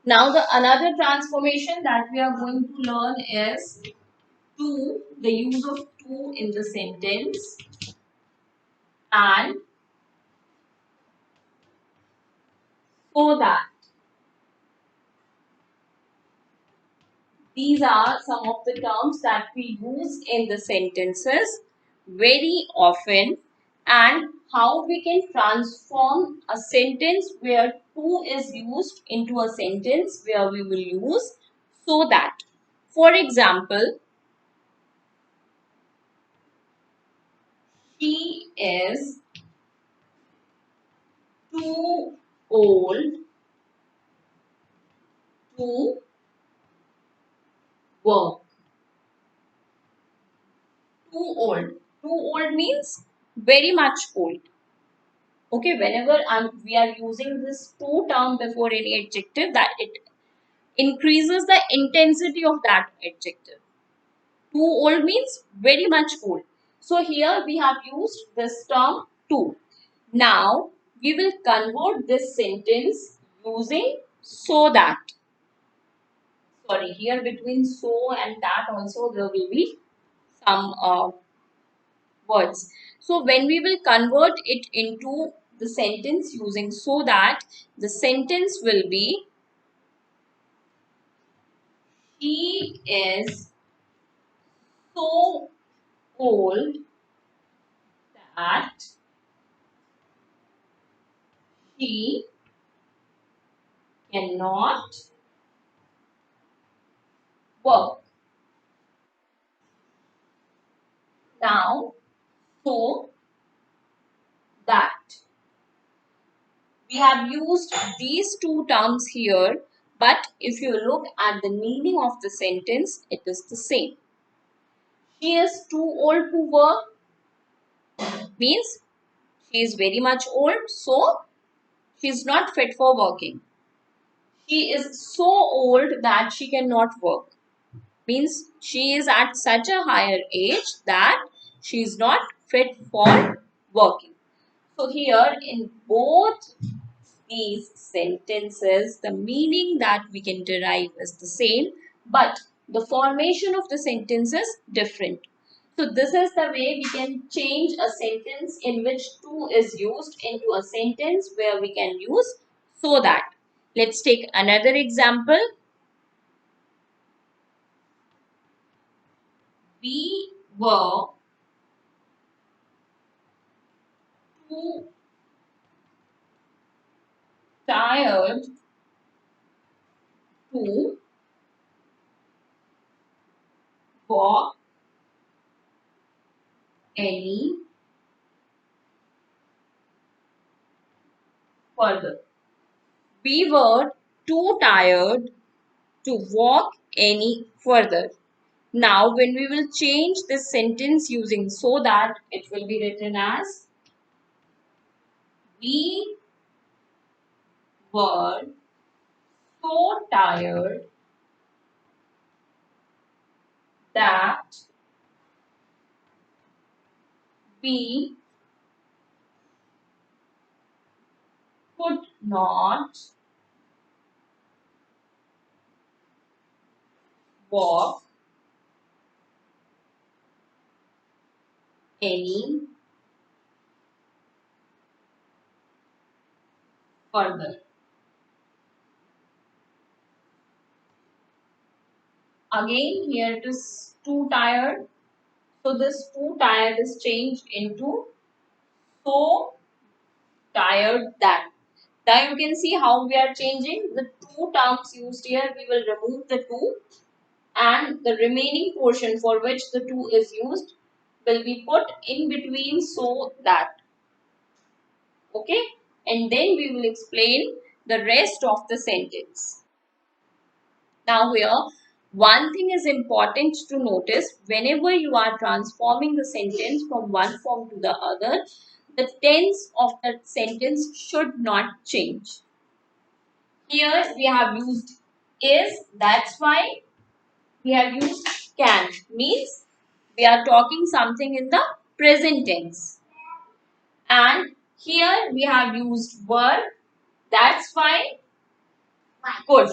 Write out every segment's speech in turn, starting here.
Now the another transformation that we are going to learn is to the use of to in the sentence, and so that. These are some of the terms that we use in the sentences very often, and how we can transform a sentence where to is used into a sentence where we will use so that. For example, she is too old to work. Too old. Too old means very much old. Okay, whenever we are using this to term before any adjective, that it increases the intensity of that adjective. Too old means very much old. So here we have used this term too. Now we will convert this sentence using so that. Sorry, here between so and that also there will be some words. So when we will convert it into the sentence using so that, the sentence will be she is so old that she cannot work. Now, so that. We have used these two terms here, but if you look at the meaning of the sentence, it is the same. She is too old to work means she is very much old, so she is not fit for working. She is so old that she cannot work means she is at such a higher age that she is not fit for working. So here in both these sentences, the meaning that we can derive is the same, but the formation of the sentence is different. So this is the way we can change a sentence in which to is used into a sentence where we can use so that. Let's take another example. We were too tired to walk any further. We were too tired to walk any further. Now, when we will change this sentence using so that, it will be written as we were so tired that we could not walk any further. Again, here it is too tired. So this too tired is changed into so tired that. Now you can see how we are changing the two terms used here. We will remove the two, and the remaining portion for which the to is used will be put in between so that. Okay, and then we will explain the rest of the sentence. Now here, one thing is important to notice: whenever you are transforming the sentence from one form to the other, the tense of the sentence should not change. Here we have used is, that's why we have used can, means we are talking something in the present tense. And here we have used were, that's why could.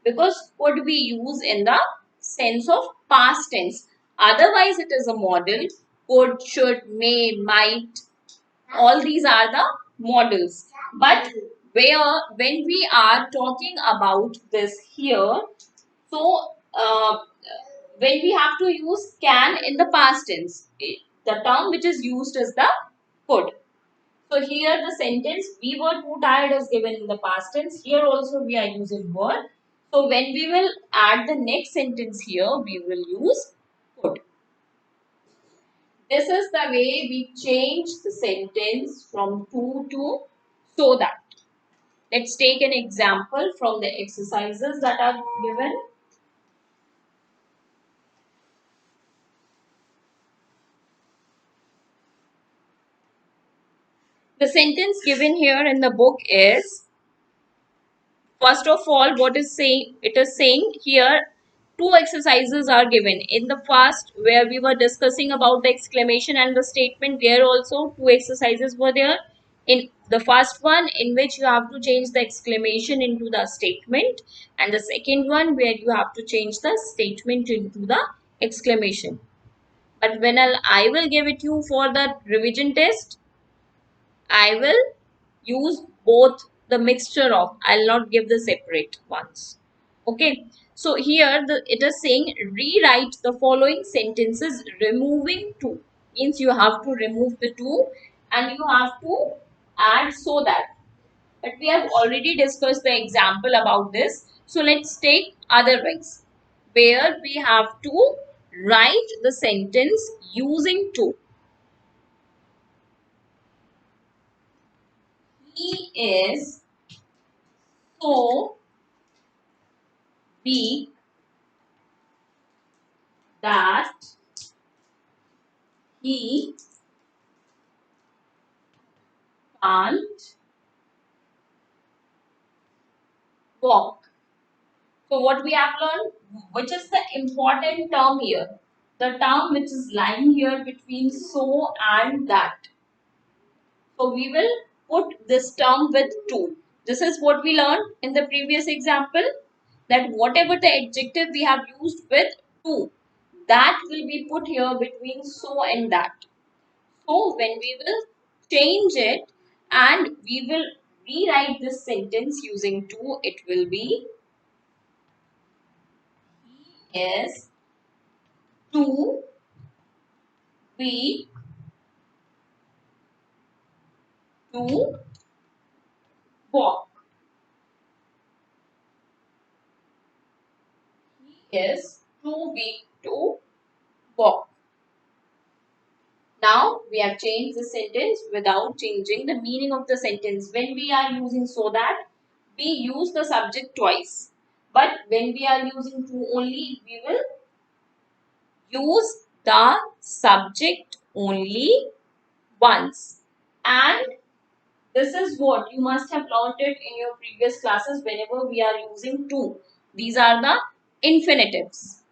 because could we use in the sense of past tense. Otherwise, it is a model. Could, should, may, might, all these are the models. But when we are talking about this here, so when we have to use can in the past tense, the term which is used is the could. So here the sentence we were too tired is given in the past tense. Here also we are using were. So when we will add the next sentence here, we will use could. This is the way we change the sentence from to so that. Let's take an example from the exercises that are given. The sentence given here in the book is, first of all, what is saying, it is saying here two exercises are given. In the first, where we were discussing about the exclamation and the statement, there also two exercises were there. In the first one, in which you have to change the exclamation into the statement, and the second one where you have to change the statement into the exclamation. But when I will give it you for the revision test, I will use both the mixture of, I'll not give the separate ones. Okay. So here it is saying rewrite the following sentences removing to. Means you have to remove the to and you have to add so that. But we have already discussed the example about this. So let's take otherwise, where we have to write the sentence using to. He is so weak that he can't walk. So what we have learned, which is the important term here, the term which is lying here between so and that. So we will put this term with to. This is what we learned in the previous example, that whatever the adjective we have used with to, that will be put here between so and that. So when we will change it and we will rewrite this sentence using to, it will be he is too weak to walk. He is too weak to walk. Now we have changed the sentence without changing the meaning of the sentence. When we are using so that, we use the subject twice. But when we are using to only, we will use the subject only once. And this is what you must have learned it in your previous classes whenever we are using to. These are the infinitives.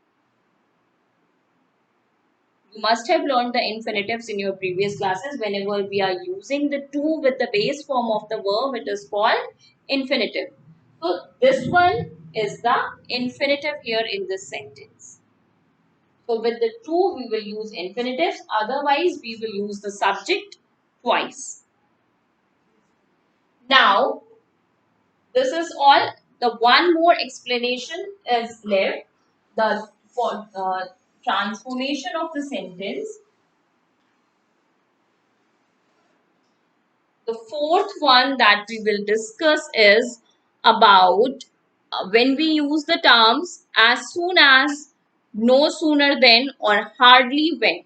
You must have learned the infinitives in your previous classes. Whenever we are using the to with the base form of the verb, it is called infinitive. So this one is the infinitive here in this sentence. So with the to, we will use infinitives. Otherwise, we will use the subject twice. Now, this is all. The one more explanation is left. The for transformation of the sentence. The fourth one that we will discuss is about when we use the terms as soon as, no sooner than, or hardly when.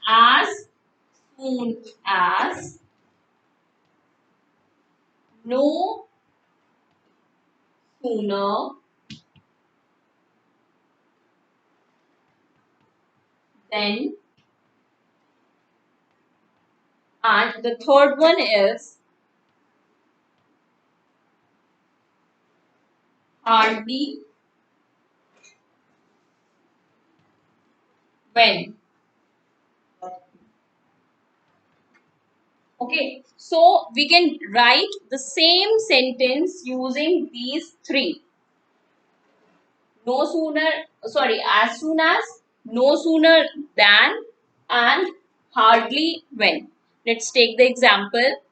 As soon as, no sooner than, and the third one is hardly when. Okay, so we can write the same sentence using these three. No sooner, sorry, as soon as, no sooner than, and hardly when. Let's take the example.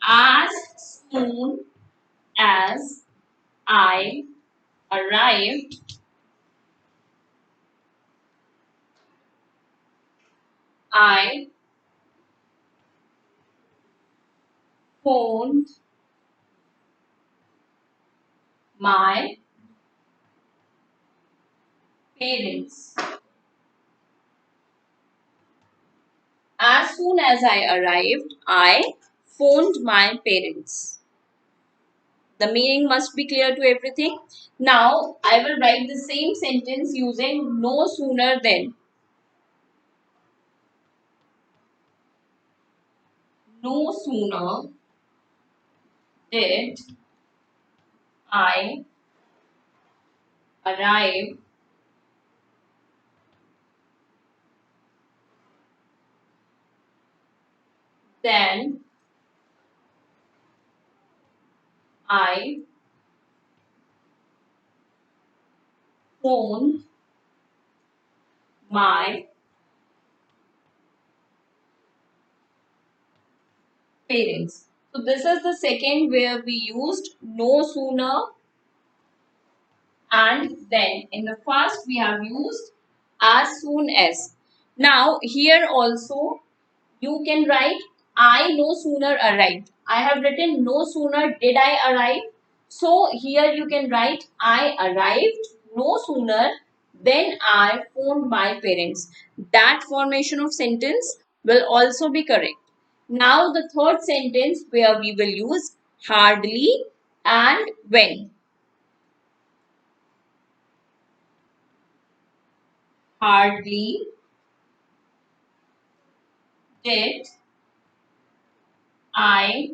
As soon as I arrived, I phoned my parents. As soon as I arrived, I phoned my parents. The meaning must be clear to everything. Now, I will write the same sentence using no sooner than. No sooner did I arrive than I phoned my parents. So, this is the second where we used no sooner and then. In the first, we have used as soon as. Now, here also you can write I no sooner arrived. I have written no sooner did I arrive. So here you can write I arrived no sooner then I phoned my parents. That formation of sentence will also be correct. Now the third sentence where we will use hardly and when. Hardly did I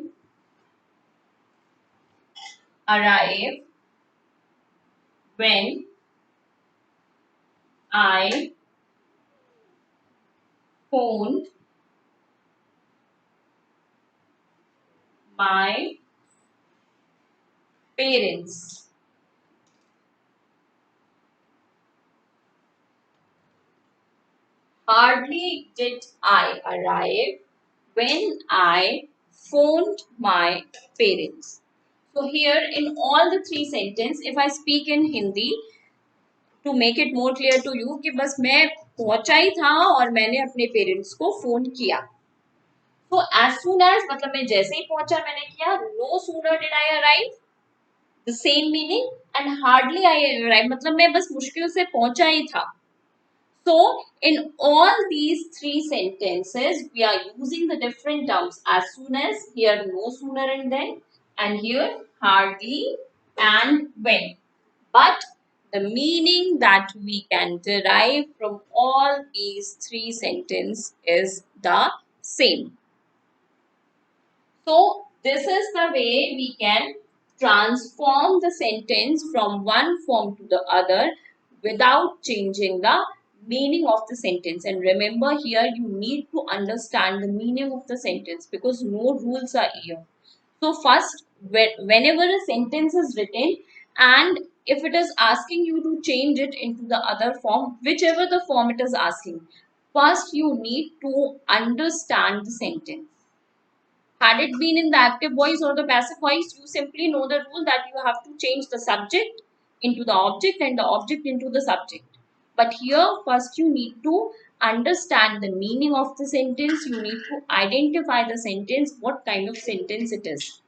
arrive when I phoned my parents. Hardly did I arrive when I phoned my parents. So here in all the three sentences, if I speak in Hindi to make it more clear to you कि बस मैं पहुंचा ही था और मैंने अपने parents को phone किया. So as soon as मतलब मैं जैसे ही पहुंचा मैंने किया. No sooner did I arrive, the same meaning, and hardly I arrived मतलब मैं बस मुश्किल से पहुंचा ही था. So, in all these three sentences, we are using the different terms as soon as, here no sooner and here hardly and when. But the meaning that we can derive from all these three sentences is the same. So, this is the way we can transform the sentence from one form to the other without changing the meaning of the sentence. And remember here, you need to understand the meaning of the sentence because no rules are here. So, first, whenever a sentence is written and if it is asking you to change it into the other form, whichever the form it is asking, first you need to understand the sentence. Had it been in the active voice or the passive voice, you simply know the rule that you have to change the subject into the object and the object into the subject. But here, first you need to understand the meaning of the sentence. You need to identify the sentence, what kind of sentence it is.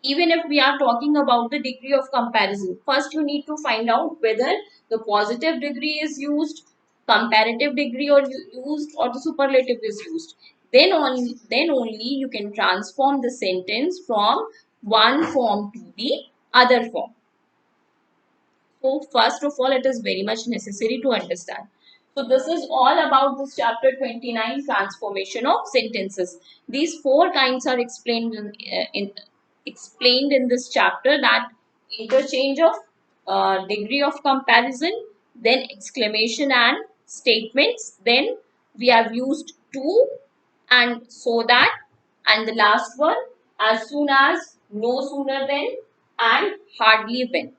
Even if we are talking about the degree of comparison, first you need to find out whether the positive degree is used, comparative degree or used, or the superlative is used. Then only you can transform the sentence from one form to the other form. So first of all, it is very much necessary to understand. So this is all about this chapter 29, transformation of sentences. These four kinds are explained in this chapter, that interchange of degree of comparison, then exclamation and statements, then we have used to and so that, and the last one as soon as, no sooner than, and hardly when.